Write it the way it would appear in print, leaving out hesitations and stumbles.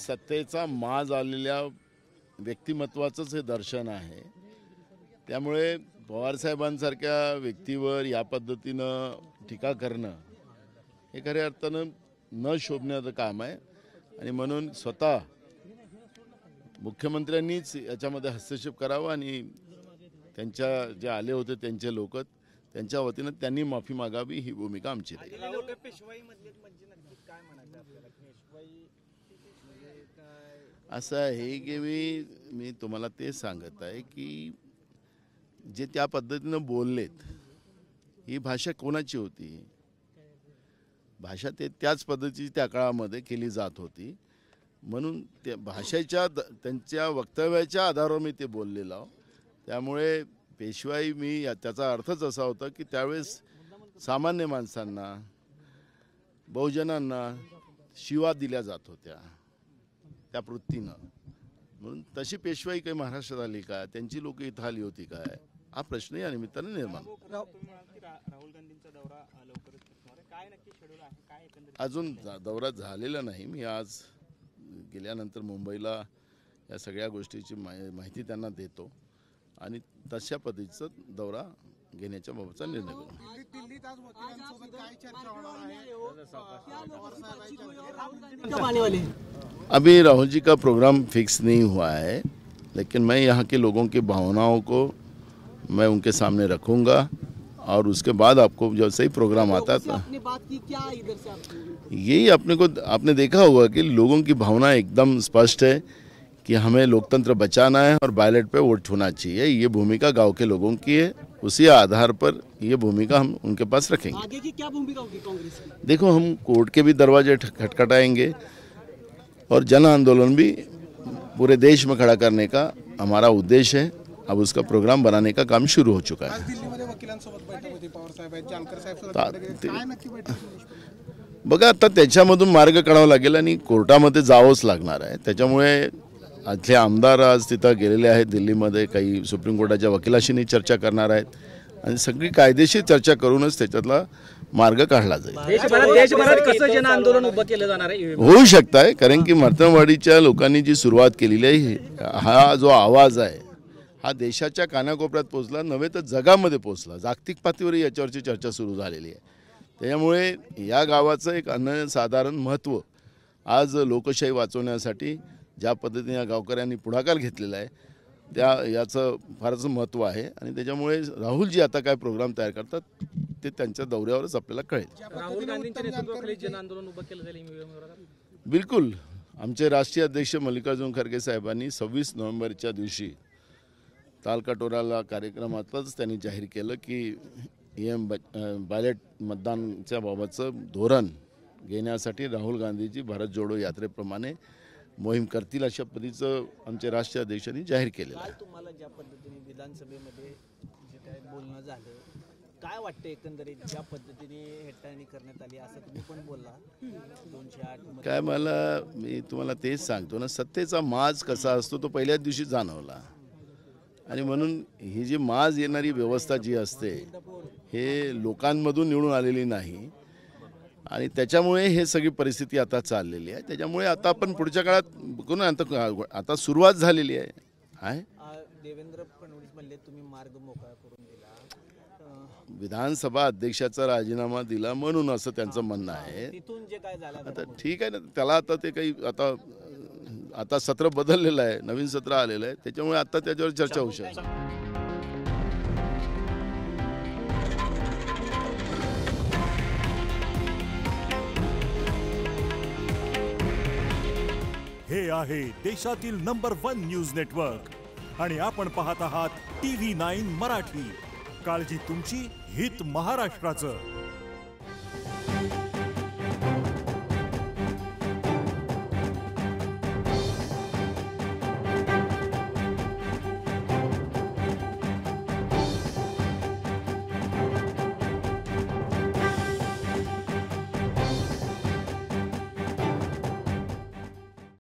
सत्तेचा माज आलेल्या व्यक्तिमत्वाचंच हे दर्शन आहे। त्यामुळे पवारसाहेबांसारख्या व्यक्तीवर या पद्धतीनं टीका करणं हे खऱ्या अर्थानं न शोभण्याचं काम आहे आणि म्हणून स्वतः मुख्यमंत्र्यांनीच याच्यामध्ये हस्तक्षेप करावा आणि त्यांच्या जे आले होते त्यांचे लोक त्यांच्या वतीनं त्यांनी माफी मागावी ही भूमिका आमची आहे। असं आहे की मी तुम्हाला ते सांगत आहे की जे त्या पद्धतीनं बोललेत ही भाषा कोणाची होती? भाषा त्याच पद्धतीची त्या काळामध्ये केली जात होती म्हणून त्या भाषेच्या त्यांच्या वक्तव्याच्या आधारावर मी ते बोललेलो आहो। त्यामुळे पेशवाई त्याचा अर्थच असा होता की त्यावेळेस सामान्य माणसांना बहुजनांना शिवा दिल्या जात होत्या त्या वृत्तीनं, म्हणून तशी पेशवाई काही महाराष्ट्रात आली का? त्यांची लोक इथं आली होती काय? हा प्रश्न या निमित्ताने निर्माण। अजून दौरा झालेला नाही। मी आज गेल्यानंतर मुंबईला या सगळ्या गोष्टीची माहिती त्यांना देतो आणि तशा पद्धतीचा दौरा घेण्याच्या बाबतचा निर्णय करू। अभी राहुल जी का प्रोग्राम फिक्स नहीं हुआ है, लेकिन मैं यहाँ के लोगों की भावनाओं को मैं उनके सामने रखूँगा और उसके बाद आपको जब सही प्रोग्राम आता था यही आपने देखा होगा कि लोगों की भावना एकदम स्पष्ट है कि हमें लोकतंत्र बचाना है और बैलेट पे वोट होना चाहिए। ये भूमिका गांव के लोगों की है, उसी आधार पर ये भूमिका हम उनके पास रखेंगे। आगे की क्या भूमिका होगी कांग्रेस की? देखो, हम कोर्ट के भी दरवाजे खटखटाएंगे और जन आंदोलन भी पूरे देश में खड़ा करने का हमारा उद्देश्य है। अब उसका प्रोग्राम बनाने का काम शुरू हो चुका है। बघा, आता त्याच्यामधून मार्ग काढावा लागेल आणि कोर्टामध्ये जावंच लागणार आहे। त्याच्यामुळे इथले आमदार आज तिथं गेलेले आहेत दिल्लीमध्ये, काही सुप्रीम कोर्टाच्या वकिलाशीनी चर्चा करणार आहेत आणि सगळी कायदेशीर चर्चा करूनच त्याच्यातला मार्ग काढला जाईल। देशभरात कसं जन आंदोलन उभं केलं जाणार आहे? होऊ शकत आहे, कारण की मर्तनवाडीच्या लोकांनी जी सुरुवात केलेली आहे, हा जो आवाज आहे हा देशाच्या कानाकोपऱ्यात पोहोचला, नव्हे तर जगामध्ये पोहोचला। जागतिक पातळीवर याच्यावरची चर्चा सुरू झालेली आहे। त्यामुळे या गावाचं एक अनन्यसाधारण महत्त्व आज लोकशाही वाचवण्यासाठी ज्या पद्धतीने या गावकऱ्यांनी पुढाकार घेतलेला आहे त्या याचं फारच महत्त्व आहे आणि त्याच्यामुळे राहुलजी आता काय प्रोग्राम तयार करतात ते त्यांच्या दौऱ्यावरच आपल्याला कळेल। राहुल गांधींच्या नेतृत्वाखाली जन आंदोलन उभं केलं जाईल? बिलकुल। आमचे राष्ट्रीय अध्यक्ष मल्लिकार्जुन खरगे साहेबांनी 26 नोव्हेंबरच्या दिवशी तालकटोराला कार्यक्रमातच त्यांनी जाहीर केलं की बॅलेट मतदानच्या बाबतचं धोरण घेण्यासाठी राहुल गांधीजी भारत जोडो यात्रेप्रमाणे मोहीम करतील अशा पद्धतीचं आमचे राष्ट्रीय अध्यक्षांनी जाहीर केलेलं आहे। तुम्हाला ज्या पद्धतीने विधानसभेमध्ये जे काय बोलणं झालं, काय वाटतं एकंदरीत ज्या पद्धतीने हेटाळणी करण्यात आली असं तुम्ही पण बोलला 208 काय मी तुम्हाला तेच सांगतो ना, सत्तेचा माज कसा असतो तो पहिल्याच दिवशी जाणवला आणि म्हणून ही जी माज येणारी व्यवस्था जी असते हे लोकांमधून निवडून आलेली नाही आणि त्याच्यामुळे हे सगळी परिस्थिती आता चाललेली आहे। त्याच्यामुळे आता आपण पुढच्या काळात बघू ना, आता सुरुवात झालेली आहे। देवेंद्र फडणवीस म्हणले तुम्ही मार्ग मोकळा करून दिला, विधानसभा अध्यक्षाचा राजीनामा दिला म्हणून असं त्यांचं म्हणणं आहे। तिथून जे काय झालं आता ठीक आहे ना, त्याला आता ते काही आता सत्र बदललेलं आहे, नवीन सत्र आलेलं आहे, त्याच्यामुळे आता त्याच्यावर चर्चा होऊ शकते। हे आहे देशातील नंबर 1 न्यूज नेटवर्क आणि आपण पाहत आहात TV9 मराठी। काळजी तुमची, हित महाराष्ट्राचं।